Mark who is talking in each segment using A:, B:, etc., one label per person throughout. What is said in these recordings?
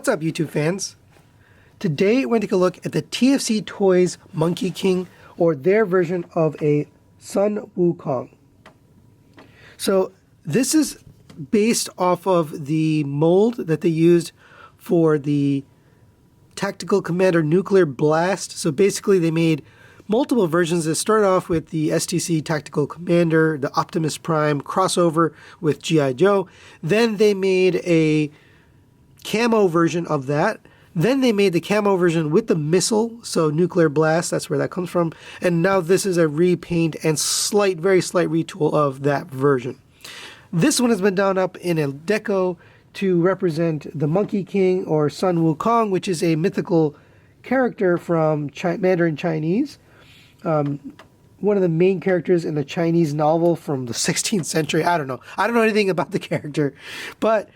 A: What's up, YouTube fans? Today we're going to take a look at the TFC Toys Monkey King, or their version of a Sun Wukong. So this is based off of the mold that they used for the Tactical Commander Nuclear Blast. So basically they made multiple versions that started off with the STC Tactical Commander, the Optimus Prime crossover with G.I. Joe. Then they made a camo version of that. Then they made the camo version with the missile, so Nuclear Blast, that's where that comes from. And now this is a repaint and very slight retool of that version. This one has been done up in a deco to represent the Monkey King, or Sun Wukong, which is a mythical character from Mandarin Chinese. One of the main characters in a Chinese novel from the 16th century. I don't know anything about the character, but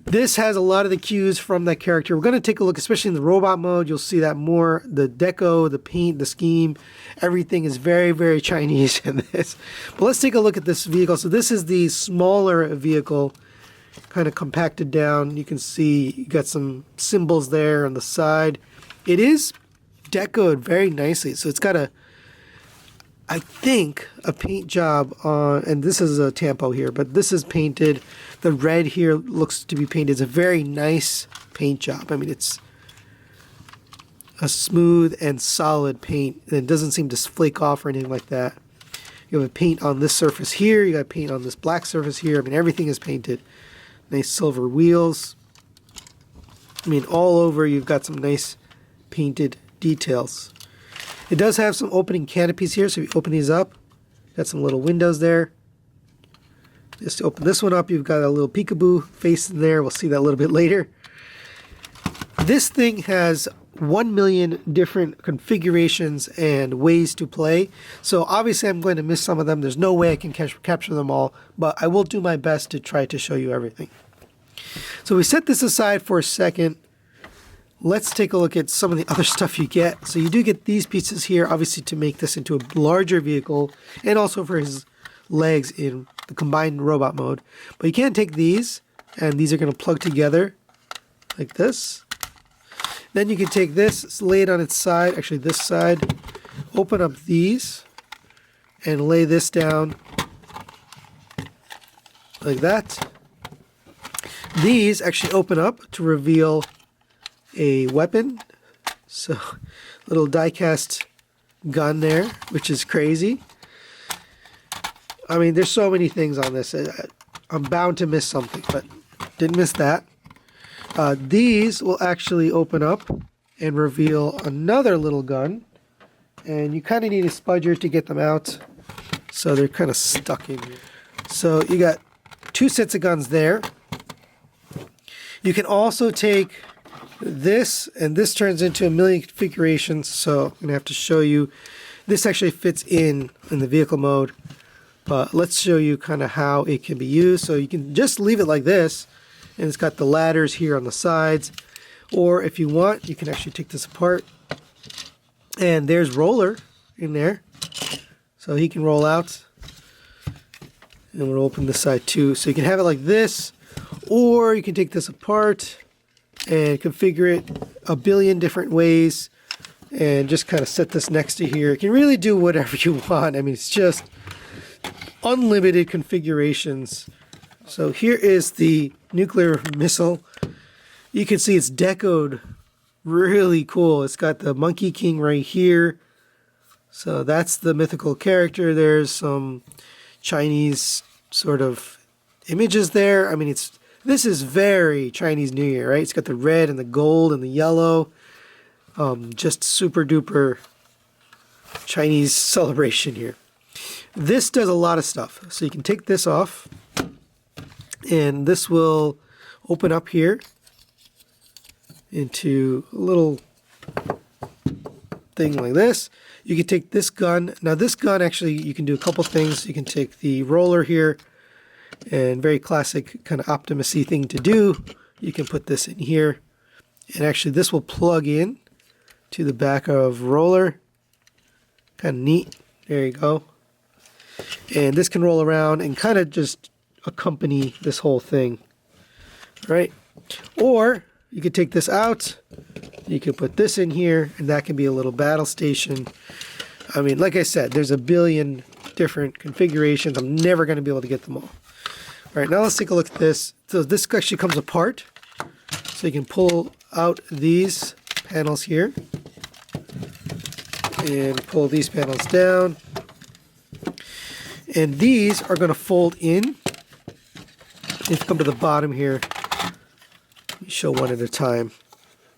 A: this has a lot of the cues from that character. We're going to take a look, especially in the robot mode. You'll see that more. The deco, the paint, the scheme, everything is very Chinese in this. But let's take a look at this vehicle. So this is the smaller vehicle, kind of compacted down. You can see you got some symbols there on the side. It is decoed very nicely. So it's got I think a paint job on, and this is a tampo here, but this is painted. The red here looks to be painted. It's a very nice paint job. I mean, it's a smooth and solid paint. It doesn't seem to flake off or anything like that. You have a paint on this surface here. You got paint on this black surface here. I mean, everything is painted. Nice silver wheels. I mean, all over you've got some nice painted details. It does have some opening canopies here, so if you open these up, got some little windows there. Just to open this one up, you've got a little peekaboo face in there. We'll see that a little bit later. This thing has 1 million different configurations and ways to play. So obviously I'm going to miss some of them. There's no way I can capture them all, but I will do my best to try to show you everything. So we set this aside for a second. Let's take a look at some of the other stuff you get. So you do get these pieces here, obviously to make this into a larger vehicle, and also for his legs in the combined robot mode. But you can take these, and these are going to plug together like this. Then you can take this, lay it on its side, actually this side, open up these, and lay this down like that. These actually open up to reveal a weapon, so little die-cast gun there, which is crazy. I mean, there's so many things on this. I'm bound to miss something, but didn't miss that. These will actually open up and reveal another little gun, and you kind of need a spudger to get them out, so they're kind of stuck in here. So you got 2 sets of guns there. You can also take this, and this turns into 1 million configurations, so I'm going to have to show you. This actually fits in the vehicle mode, but let's show you kind of how it can be used. So you can just leave it like this, and it's got the ladders here on the sides, or if you want, you can actually take this apart, and there's Roller in there, so he can roll out, and we'll open this side too. So you can have it like this, or you can take this apart and configure it a billion different ways, and just kind of set this next to here. You can really do whatever you want. I mean, it's just unlimited configurations. So here is the nuclear missile. You can see it's decoed really cool. It's got the Monkey King right here. So that's the mythical character. There's some Chinese sort of images there. I mean, this is very Chinese New Year, right? It's got the red and the gold and the yellow. Just super duper Chinese celebration here. This does a lot of stuff. So you can take this off, and this will open up here into a little thing like this. You can take this gun. Now this gun, actually, you can do a couple things. You can take the roller here, and very classic kind of Optimus-y thing to do. You can put this in here, and actually this will plug in to the back of Roller. Kind of neat. There you go. And this can roll around and kind of just accompany this whole thing, right? Or you could take this out. You could put this in here, and that can be a little battle station. I mean, like I said, there's a billion different configurations. I'm never going to be able to get them all. All right, now let's take a look at this. So this actually comes apart. So you can pull out these panels here and pull these panels down. And these are going to fold in. If you come to the bottom here, let me show one at a time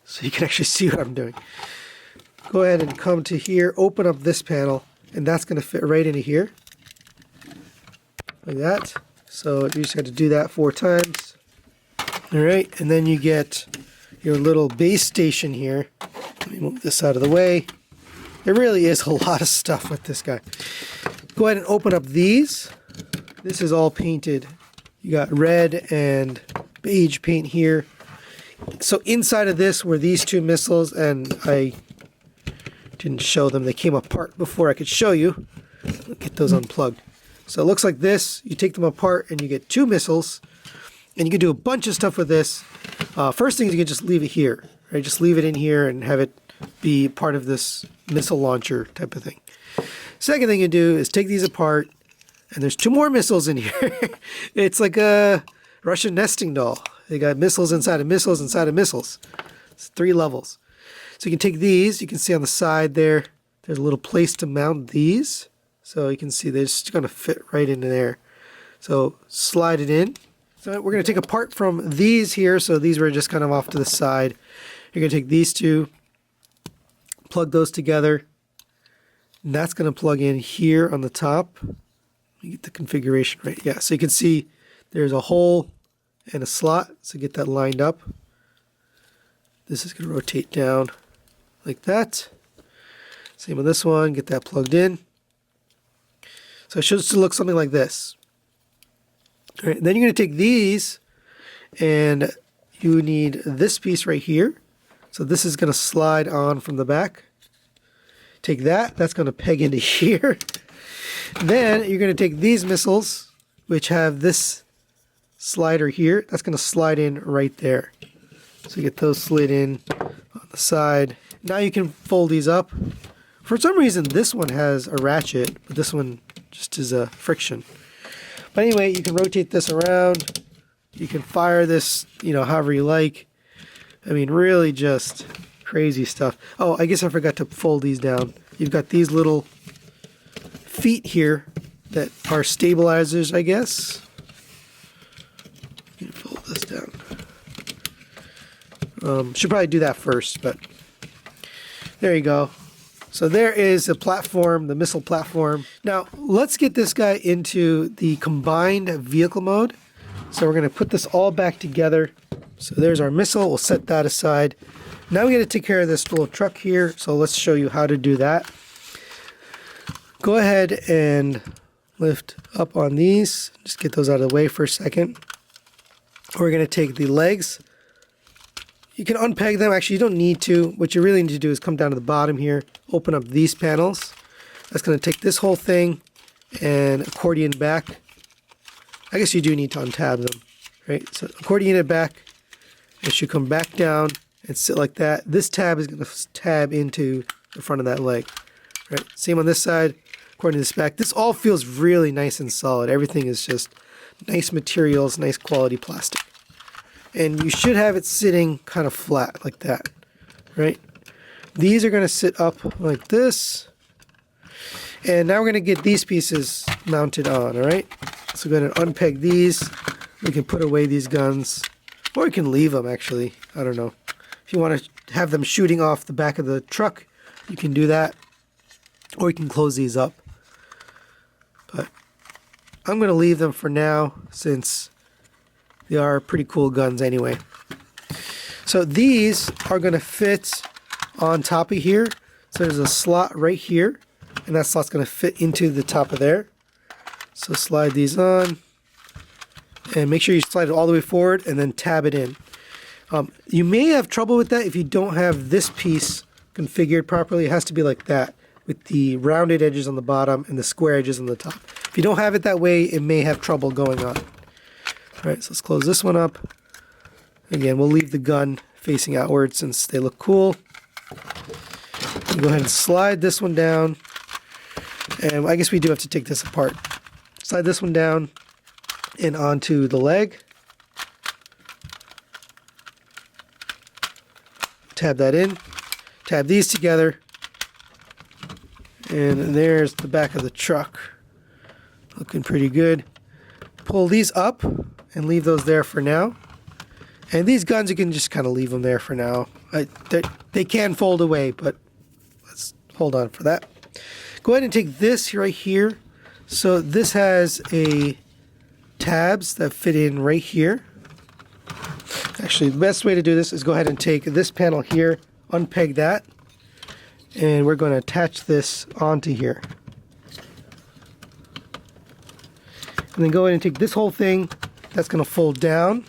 A: so you can actually see what I'm doing. Go ahead and come to here, open up this panel, and that's going to fit right into here. Like that. So you just have to do that 4 times. Alright, and then you get your little base station here. Let me move this out of the way. There really is a lot of stuff with this guy. Go ahead and open up these. This is all painted. You got red and beige paint here. So inside of this were these 2 missiles, and I didn't show them. They came apart before I could show you. I'll get those unplugged. So it looks like this. You take them apart and you get 2 missiles. And you can do a bunch of stuff with this. First thing is you can just leave it here. Right? Just leave it in here and have it be part of this missile launcher type of thing. Second thing you do is take these apart. And there's 2 more missiles in here. It's like a Russian nesting doll. They got missiles inside of missiles inside of missiles. It's 3 levels. So you can take these. You can see on the side there, there's a little place to mount these. So you can see they're just going to fit right into there. So slide it in. So we're going to take apart from these here. So these were just kind of off to the side. You're going to take these 2, plug those together. And that's going to plug in here on the top. Let me get the configuration right. Yeah, so you can see there's a hole and a slot. So get that lined up. This is going to rotate down like that. Same with this one. Get that plugged in. So it should look something like this. All right, then you're going to take these, and you need this piece right here. So this is going to slide on from the back. Take that. That's going to peg into here. Then you're going to take these missiles, which have this slider here. That's going to slide in right there. So get those slid in on the side. Now you can fold these up. For some reason, this one has a ratchet, but this one just is a friction. But anyway, you can rotate this around. You can fire this, however you like. I mean, really just crazy stuff. Oh, I guess I forgot to fold these down. You've got these little feet here that are stabilizers, I guess. You can fold this down. Should probably do that first, but there you go. So there is the platform, the missile platform. Now, let's get this guy into the combined vehicle mode. So we're going to put this all back together. So there's our missile. We'll set that aside. Now we got to take care of this little truck here. So let's show you how to do that. Go ahead and lift up on these. Just get those out of the way for a second. We're going to take the legs. You can unpeg them. Actually, you don't need to. What you really need to do is come down to the bottom here, open up these panels. That's going to take this whole thing and accordion back. I guess you do need to untab them, right? So accordion it back. It should come back down and sit like that. This tab is going to tab into the front of that leg, right? Same on this side, accordion this back. This all feels really nice and solid. Everything is just nice materials, nice quality plastic. And you should have it sitting kind of flat like that, right? These are going to sit up like this. And now we're going to get these pieces mounted on, all right? So we're going to unpeg these. We can put away these guns. Or we can leave them, actually. I don't know. If you want to have them shooting off the back of the truck, you can do that. Or you can close these up. But I'm going to leave them for now since they are pretty cool guns anyway. So these are going to fit on top of here. So there's a slot right here. And that slot's going to fit into the top of there. So slide these on. And make sure you slide it all the way forward and then tab it in. You may have trouble with that if you don't have this piece configured properly. It has to be like that, with the rounded edges on the bottom and the square edges on the top. If you don't have it that way, it may have trouble going on. All right, so let's close this one up. Again, we'll leave the gun facing outward since they look cool. Go ahead and slide this one down. And I guess we do have to take this apart. Slide this one down and onto the leg. Tab that in. Tab these together. And there's the back of the truck. Looking pretty good. Pull these up and leave those there for now. And these guns, you can just kind of leave them there for now. They can fold away, but let's hold on for that. Go ahead and take this right here. So this has a tabs that fit in right here. Actually, the best way to do this is go ahead and take this panel here, unpeg that, and we're going to attach this onto here. And then go ahead and take this whole thing, that's going to fold down.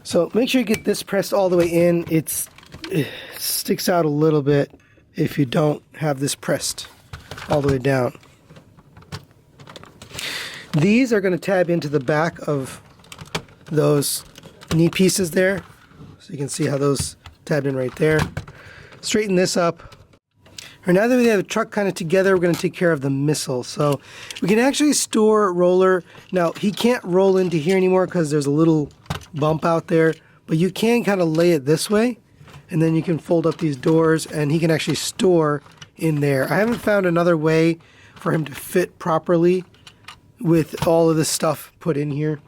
A: So make sure you get this pressed all the way in. It sticks out a little bit if you don't have this pressed all the way down. These are going to tab into the back of those knee pieces there. So you can see how those tab in right there. Straighten this up. All right, now that we have the truck kind of together, we're going to take care of the missile. So we can actually store roller. Now, he can't roll into here anymore because there's a little bump out there, but you can kind of lay it this way, and then you can fold up these doors, and he can actually store in there. I haven't found another way for him to fit properly with all of this stuff put in here.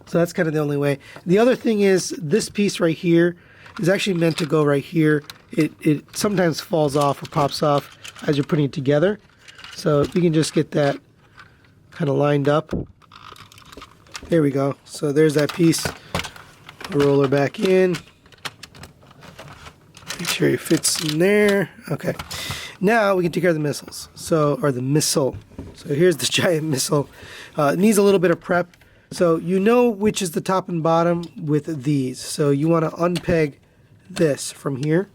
A: So that's kind of the only way. The other thing is this piece right here is actually meant to go right here. It sometimes falls off or pops off as you're putting it together. So you can just get that kind of lined up. There we go. So there's that piece. Roller back in. Make sure it fits in there. Okay. Now we can take care of the missiles. Or the missile. So here's the giant missile. It needs a little bit of prep. So you know which is the top and bottom with these. So you want to unpeg this from here.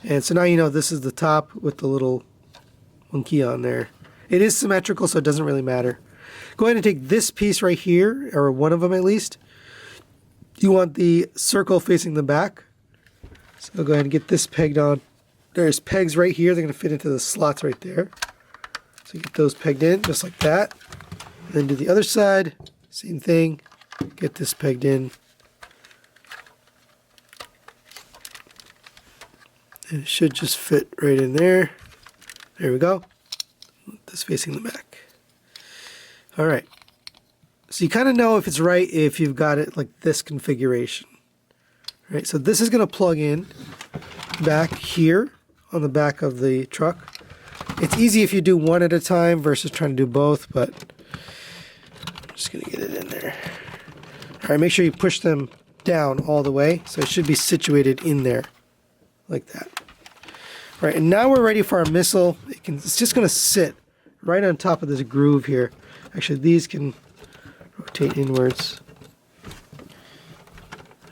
A: And so now you know this is the top with the little monkey on there. It is symmetrical, so it doesn't really matter. Go ahead and take this piece right here, or one of them at least. You want the circle facing the back. So go ahead and get this pegged on. There's pegs right here. They're going to fit into the slots right there. So get those pegged in, just like that. And then do the other side. Same thing. Get this pegged in. And it should just fit right in there. There we go. This facing the back. All right. So you kind of know if it's right if you've got it like this configuration. All right. So this is going to plug in back here on the back of the truck. It's easy if you do one at a time versus trying to do both, but I'm just going to get it in there. All right. Make sure you push them down all the way. So it should be situated in there like that. All right. And now we're ready for our missile. It's just going to sit right on top of this groove here. Actually, these can rotate inwards.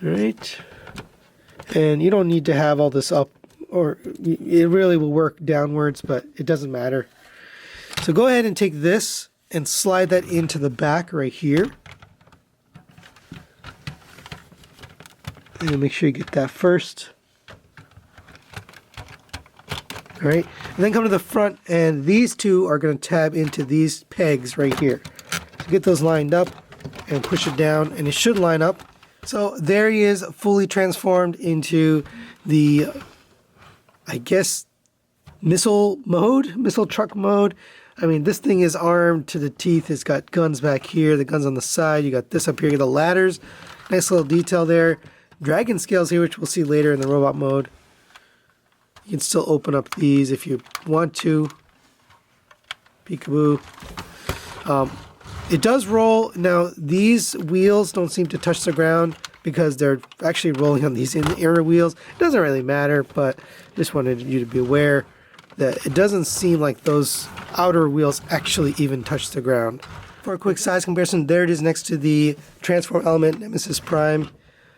A: All right. And you don't need to have all this up, or it really will work downwards, but it doesn't matter. So go ahead and take this and slide that into the back right here. And make sure you get that first. All right, and then come to the front, and these two are going to tab into these pegs right here. So get those lined up and push it down, and it should line up. So there he is, fully transformed into the, I guess, missile truck mode. I mean, this thing is armed to the teeth. It's got guns back here, the guns on the side. You got this up here, you got the ladders. Nice little detail there. Dragon scales here, which we'll see later in the robot mode. You can still open up these if you want to. Peekaboo. It does roll. Now, these wheels don't seem to touch the ground because they're actually rolling on these inner wheels. It doesn't really matter, but just wanted you to be aware that it doesn't seem like those outer wheels actually even touch the ground. For a quick size comparison, there it is next to the transform element Nemesis Prime.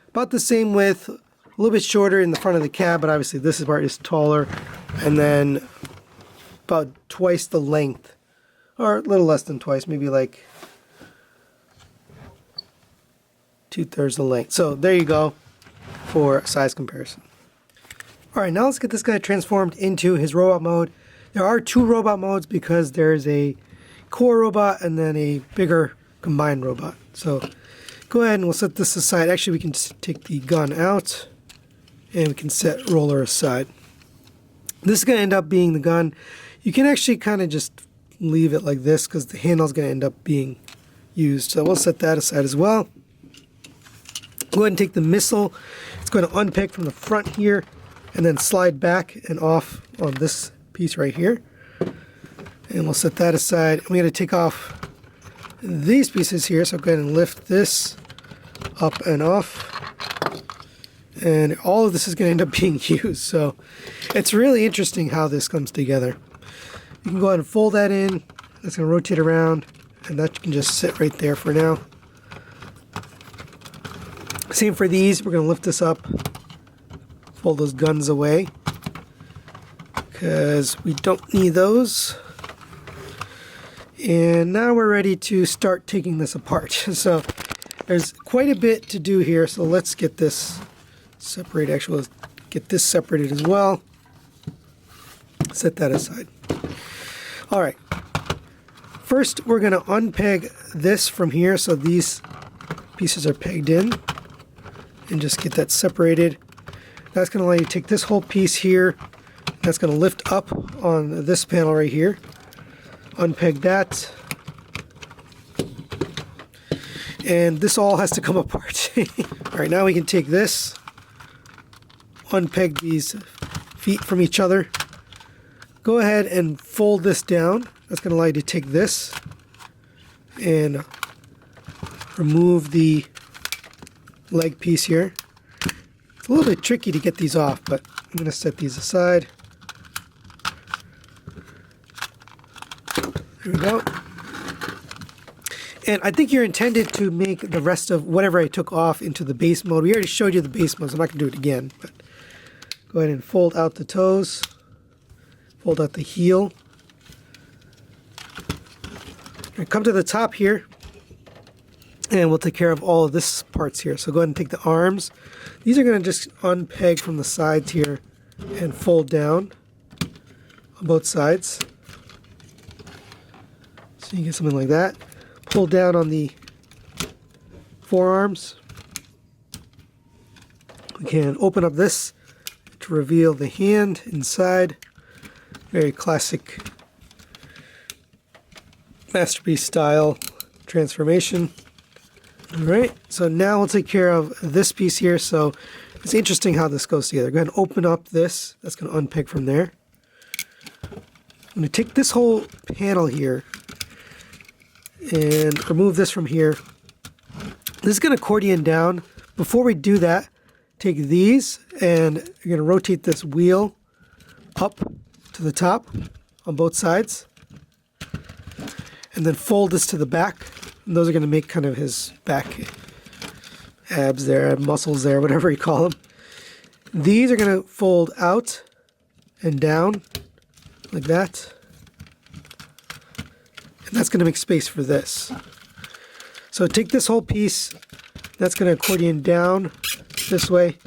A: About the same width. A little bit shorter in the front of the cab, but obviously this part is taller. And then about twice the length, or a little less than twice, maybe like 2/3 the length. So there you go. for size comparison. Alright, now let's get this guy transformed into his robot mode. There are 2 robot modes because there's a core robot and then a bigger combined robot. So go ahead and we'll set this aside. Actually, we can just take the gun out and we can set roller aside. This is going to end up being the gun. You can actually kind of just leave it like this because the handle is going to end up being used. So we'll set that aside as well. Go ahead and take the missile. It's going to unpeg from the front here and then slide back and off on this piece right here. And we'll set that aside. We're going to take off these pieces here. So go ahead and lift this up and off. And all of this is going to end up being used. So it's really interesting how this comes together. You can go ahead and fold that in. That's going to rotate around. And that can just sit right there for now. Same for these. We're going to lift this up. Fold those guns away. Because we don't need those. And now we're ready to start taking this apart. So there's quite a bit to do here. So let's get this separated. Actually, let's get this separated as well. Set that aside. All right. First, we're going to unpeg this from here so these pieces are pegged in. And just get that separated. That's going to allow you to take this whole piece here. That's going to lift up on this panel right here. Unpeg that. And this all has to come apart. Alright, now we can take this. Unpeg these feet from each other. Go ahead and fold this down. That's going to allow you to take this and remove the leg piece here. It's a little bit tricky to get these off, but I'm going to set these aside. There we go. And I think you're intended to make the rest of whatever I took off into the base mode. We already showed you the base mode, so I'm not going to do it again. But go ahead and fold out the toes. Fold out the heel. And come to the top here. And we'll take care of all of this parts here. So go ahead and take the arms. These are going to just unpeg from the sides here and fold down on both sides. So you get something like that. Pull down on the forearms. We can open up this to reveal the hand inside. Very classic Masterpiece style transformation. Alright, so now we'll take care of this piece here. So it's interesting how this goes together. Go ahead and open up this. That's going to unpeg from there. I'm going to take this whole panel here and remove this from here. This is going to accordion down. Before we do that, take these and you're going to rotate this wheel up to the top on both sides. And then fold this to the back. And those are going to make kind of his back abs there, muscles there, whatever you call them. These are going to fold out and down like that. And that's going to make space for this. So take this whole piece, that's going to accordion down this way,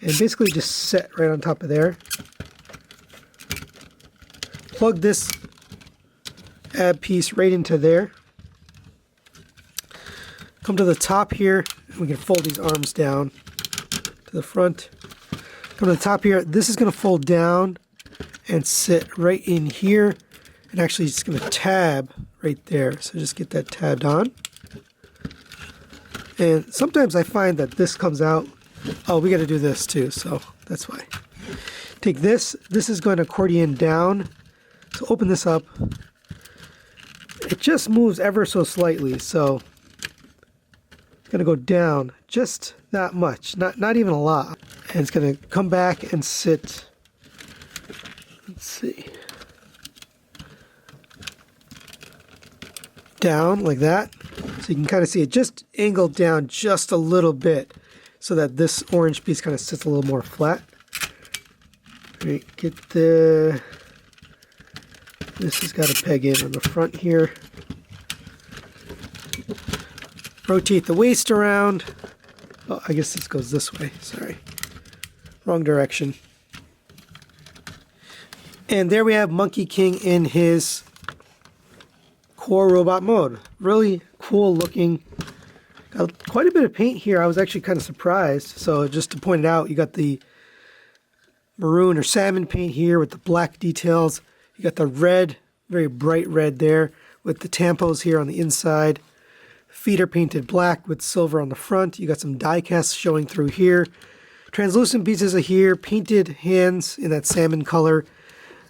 A: and basically just set right on top of there. Plug this ab piece right into there. Come to the top here, and we can fold these arms down to the front. Come to the top here, this is going to fold down and sit right in here, and actually it's going to tab right there. So just get that tabbed on. And sometimes I find that this comes out. Oh, we got to do this too, so that's why. Take this. This is going to accordion down. So open this up. It just moves ever so slightly, so it's going to go down just that much, not even a lot. And it's going to come back and sit. Let's see. Down like that. So you can kind of see it just angled down just a little bit so that this orange piece kind of sits a little more flat. All right, get the... This has got to peg in on the front here. Rotate the waist around. Oh, I guess this goes this way. Sorry. wrong direction. And there we have Monkey King in his core robot mode. Really cool looking. Got quite a bit of paint here. I was actually kind of surprised. So just to point it out, you got the maroon or salmon paint here with the black details. You got the red, very bright red there with the tampos here on the inside. Feet are painted black with silver on the front. You got some die casts showing through here. Translucent pieces are here. Painted hands in that salmon color.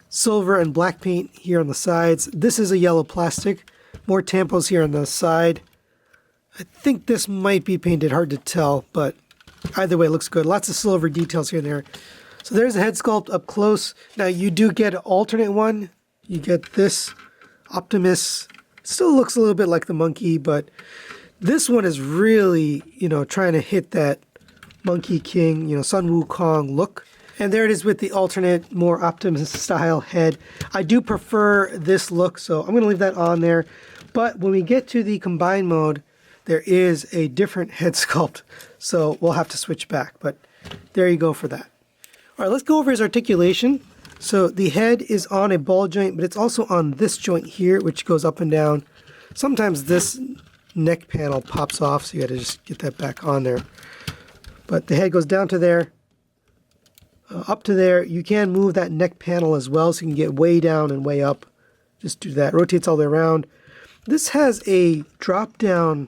A: Silver and black paint here on the sides. This is a yellow plastic. More tampos here on the side. I think this might be painted, hard to tell, but either way it looks good. Lots of silver details here and there. So there's a head sculpt up close. Now you do get an alternate one. You get this Optimus. Still looks a little bit like the monkey, but this one is really, trying to hit that Monkey King, Sun Wukong look. And there it is with the alternate, more Optimus style head. I do prefer this look, so I'm going to leave that on there. But when we get to the combined mode, there is a different head sculpt, so we'll have to switch back. But there you go for that. All right, let's go over his articulation. So the head is on a ball joint, but it's also on this joint here, which goes up and down. Sometimes this neck panel pops off, so you got to just get that back on there. But the head goes down to there. Up to there. You can move that neck panel as well, so you can get way down and way up. Just do that. Rotates all the way around. This has a drop down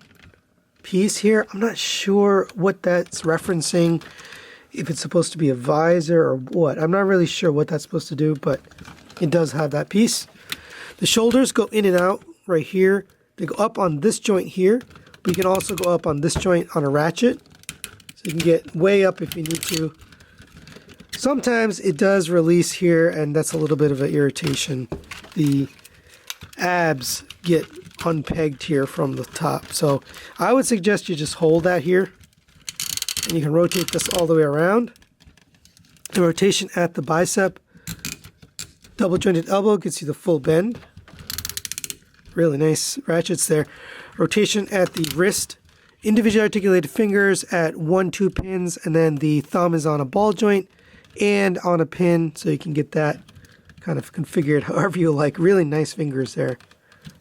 A: piece here. I'm not sure what that's referencing, if it's supposed to be a visor or what. I'm not really sure what that's supposed to do, but it does have that piece. The shoulders go in and out right here. They go up on this joint here, but you can also go up on this joint on a ratchet. So you can get way up if you need to. Sometimes it does release here, and that's a little bit of an irritation. The abs get unpegged here from the top. So I would suggest you just hold that here, and you can rotate this all the way around. The rotation at the bicep, double jointed elbow gets you the full bend. Really nice ratchets there. Rotation at the wrist, individually articulated fingers at 1-2 pins, and then the thumb is on a ball joint and on a pin, so you can get that kind of configured however you like. Really nice fingers there.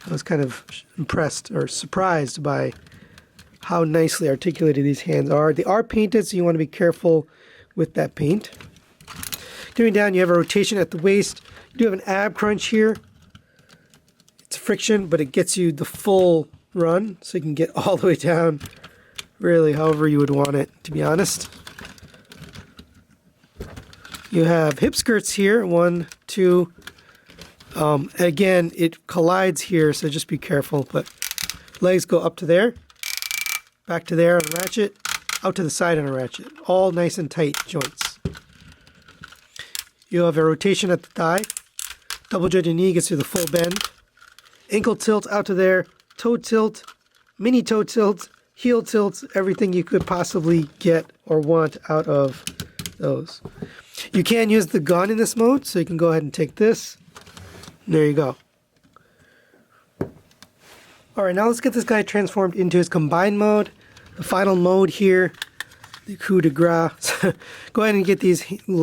A: I was kind of impressed or surprised by how nicely articulated these hands are. They are painted, so you want to be careful with that paint. Going down, you have a rotation at the waist. You do have an ab crunch here. It's friction, but it gets you the full run, so you can get all the way down, really however you would want it, to be honest. You have hip skirts here, 1, 2. Again, it collides here, so just be careful. But legs go up to there, back to there on a ratchet, out to the side on a ratchet. All nice and tight joints. You have a rotation at the thigh. Double jointed knee gets you the full bend. Ankle tilt out to there, toe tilt, mini toe tilt, heel tilt, everything you could possibly get or want out of those. You can use the gun in this mode, so you can go ahead and take this. There you go. Alright, now let's get this guy transformed into his combined mode. The final mode here, the coup de grace. Go ahead and get these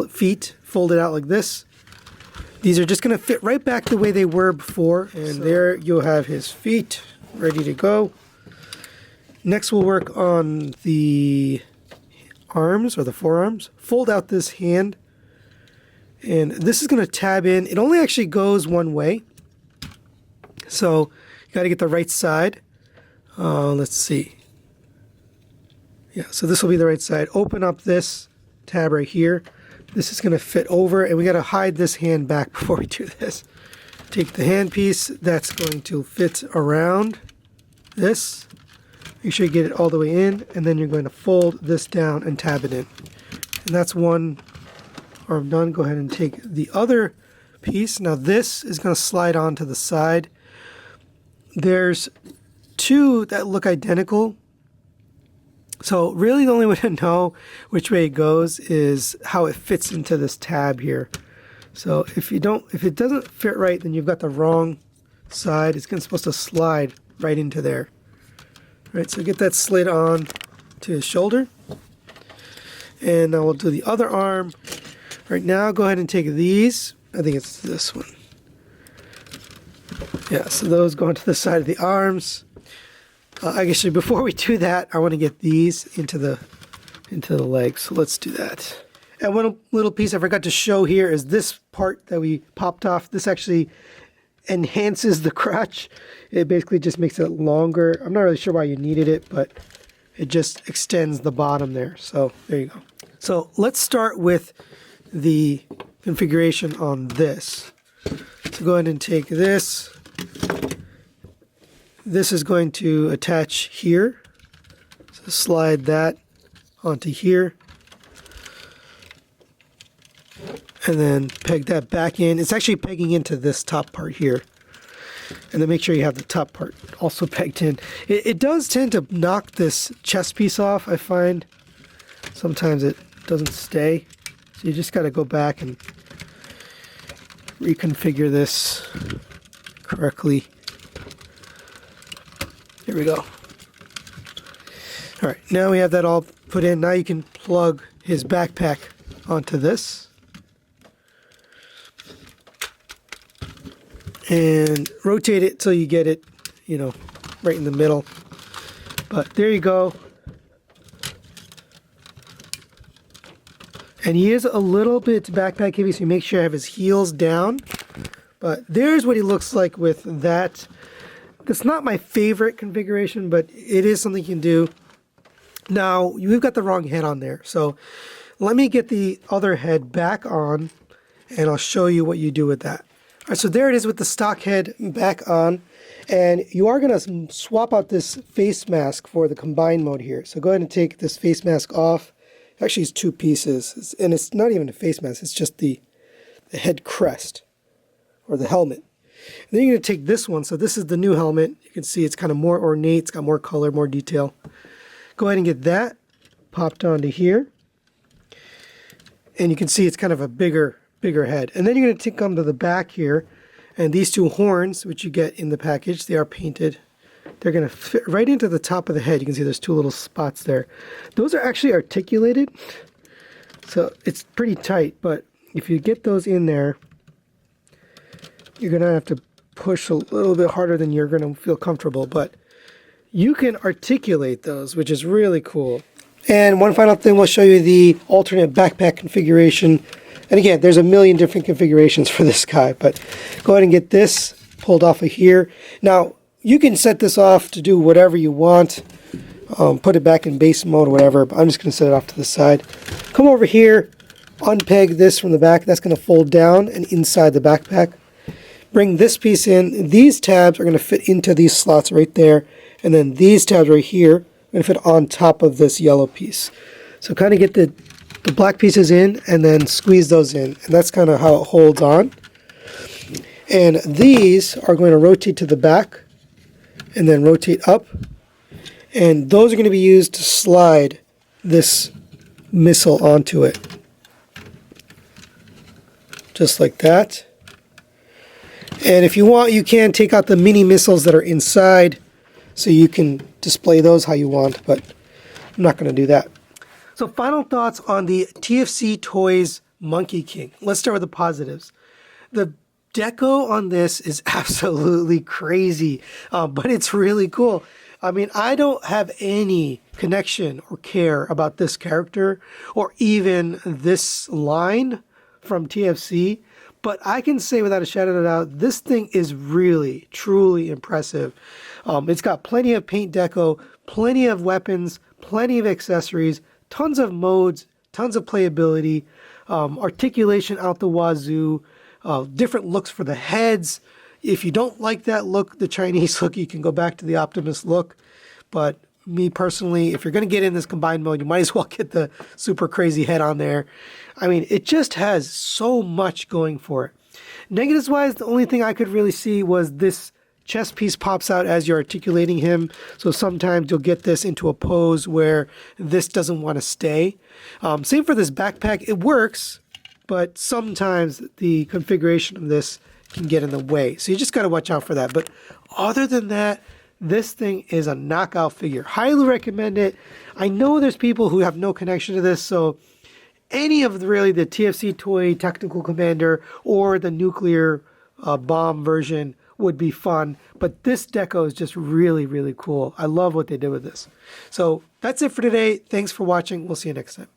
A: feet folded out like this. These are just going to fit right back the way they were before. And there you'll have his feet ready to go. Next we'll work on the arms or the forearms. Fold out this hand. And this is going to tab in. It only actually goes one way. So you got to get the right side. Let's see. Yeah, so this will be the right side. Open up this tab right here. This is going to fit over, and we got to hide this hand back before we do this. Take the hand piece. That's going to fit around this. Make sure you get it all the way in, and then you're going to fold this down and tab it in. And that's one arm done. Go ahead and take the other piece. Now this is going to slide on to the side. There's two that look identical. So really the only way to know which way it goes is how it fits into this tab here. So if it doesn't fit right, then you've got the wrong side. It's supposed to slide right into there. All right, so get that slid on to his shoulder. And now we'll do the other arm. Right now, go ahead and take these. I think it's this one. Yeah, so those go into the side of the arms. Actually, before we do that, I want to get these into the legs. So let's do that. And one little piece I forgot to show here is this part that we popped off. This actually enhances the crotch. It basically just makes it longer. I'm not really sure why you needed it, but it just extends the bottom there. So there you go. So let's start with the configuration on this. So go ahead and take this. This is going to attach here. So slide that onto here. And then peg that back in. It's actually pegging into this top part here. And then make sure you have the top part also pegged in. It does tend to knock this chest piece off, I find. Sometimes it doesn't stay. So you just got to go back and reconfigure this correctly. Here we go. All right, now we have that all put in. Now you can plug his backpack onto this. And rotate it till you get it, you know, right in the middle. But there you go. And he is a little bit backpack heavy, so you make sure you have his heels down. But there's what he looks like with that. It's not my favorite configuration, but it is something you can do. Now, we've got the wrong head on there. So let me get the other head back on, and I'll show you what you do with that. All right, so there it is with the stock head back on. And you are going to swap out this face mask for the combined mode here. So go ahead and take this face mask off. Actually, it's two pieces. And it's not even a face mask. It's just the head crest or the helmet. And then you're going to take this one. So this is the new helmet. You can see it's kind of more ornate. It's got more color, more detail. Go ahead and get that popped onto here. And you can see it's kind of a bigger head. And then you're going to come to the back here, and these two horns, which you get in the package, they are painted. They're going to fit right into the top of the head. You can see there's two little spots there. Those are actually articulated, so it's pretty tight, but if you get those in there, you're going to have to push a little bit harder than you're going to feel comfortable, but you can articulate those, which is really cool. And one final thing, we'll show you the alternate backpack configuration. And again, there's a million different configurations for this guy, but go ahead and get this pulled off of here. Now, you can set this off to do whatever you want. Put it back in base mode or whatever, but I'm just going to set it off to the side. Come over here, unpeg this from the back. That's going to fold down and inside the backpack. Bring this piece in. These tabs are going to fit into these slots right there. And then these tabs right here are going to fit on top of this yellow piece. So kind of get the black pieces in and then squeeze those in. And that's kind of how it holds on. And these are going to rotate to the back and then rotate up. And those are going to be used to slide this missile onto it. Just like that. And if you want, you can take out the mini missiles that are inside so you can display those how you want, but I'm not going to do that. So final thoughts on the TFC Toys Monkey King. Let's start with the positives. The deco on this is absolutely crazy, but it's really cool. I mean, I don't have any connection or care about this character or even this line from TFC, but I can say without a shadow of a doubt, this thing is really, truly impressive. It's got plenty of paint deco, plenty of weapons, plenty of accessories, tons of modes, tons of playability, articulation out the wazoo, different looks for the heads. If you don't like that look, the Chinese look, you can go back to the Optimus look. But me personally, if you're going to get in this combined mode, you might as well get the super crazy head on there. I mean, it just has so much going for it. Negatives-wise, the only thing I could really see was this chest piece pops out as you're articulating him. So sometimes you'll get this into a pose where this doesn't want to stay. Same for this backpack. It works, but sometimes the configuration of this can get in the way. So you just got to watch out for that. But other than that, This thing is a knockout figure. Highly recommend it. I know there's people who have no connection to this, so any of really the TFC toy Technical Commander or the nuclear bomb version would be fun. But this deco is just really, really cool. I love what they did with this. So that's it for today. Thanks for watching. We'll see you next time.